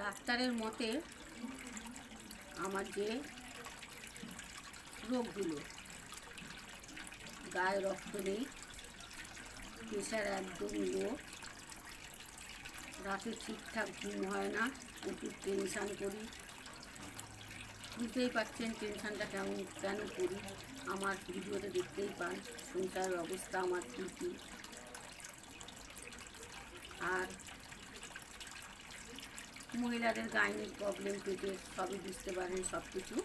ডাক্তারের মতে আমার যে রোগগুলো, গায়ে রক্ত নেই, প্রেশার একদম লো, রাতে ঠিকঠাক ঘুম হয় না, প্রচুর টেনশান করি। বুঝতেই পারছেন টেনশানটা কেন করি, আমার ভিডিওতে দেখতেই পান সংসারের অবস্থা আমার কী কী। আর মহিলাদের গাইনিক প্রবলেম, পেটের সবই বুঝতে পারেন সব কিছু।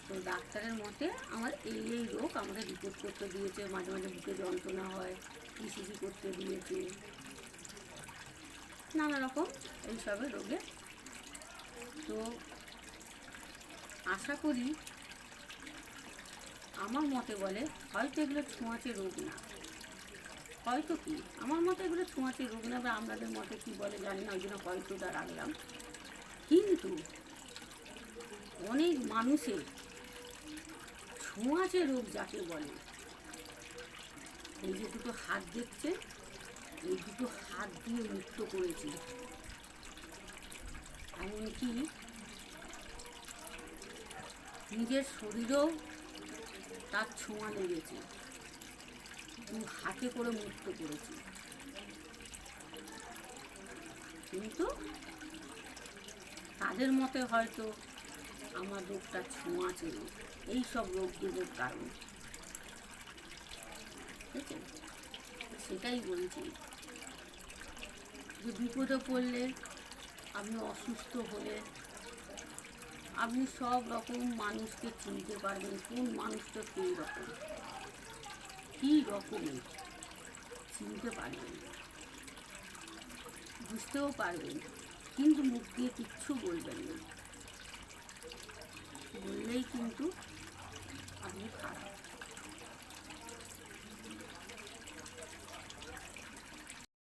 তো ডাক্তারের মতে আমার এই রোগ আমাকে রিপোর্ট করতে দিয়েছে। মাঝে মাঝে বুকে যন্ত্রণা হয়, ইসিজি করতে দিয়েছে, নানা রকম এইসবের রোগে। তো আশা করি, আমার মতে বলে হয়তো এগুলো ছোঁয়াচে রোগ না, হয়তো কি আমার মতে এগুলো ছোঁয়াচে রোগ না, বা আপনাদের মতে কী বলে জানি না, ওই জন্য হয়তোটা রাখলাম। কিন্তু অনেক মানুষের ছোঁয়াচে রোগ যাকে বলে, এই যে দুটো হাত দেখছে, এই দুটো হাত দিয়ে মুক্ত করেছি। এমনকি নিজের শরীরেও তার ছোঁয়া লেগেছে, হাতে করে মুক্ত করেছি। কিন্তু তাদের মতে হয়তো আমার রোগটা ছোঁয়াচে রোগ, এইসব রোগগুলোর কারণ। ঠিক আছে, সেটাই বলছি যে বিপদে পড়লে, আপনি অসুস্থ হলে, আপনি সব রকম মানুষকে চিনতে পারবেন, কোন মানুষটা কী রকমের চিনতে পারবেন, বুঝতেও পারবেন। কিন্তু মুখ দিয়ে কিচ্ছু বলবেন না, বললেই কিন্তু আপনি খারাপ।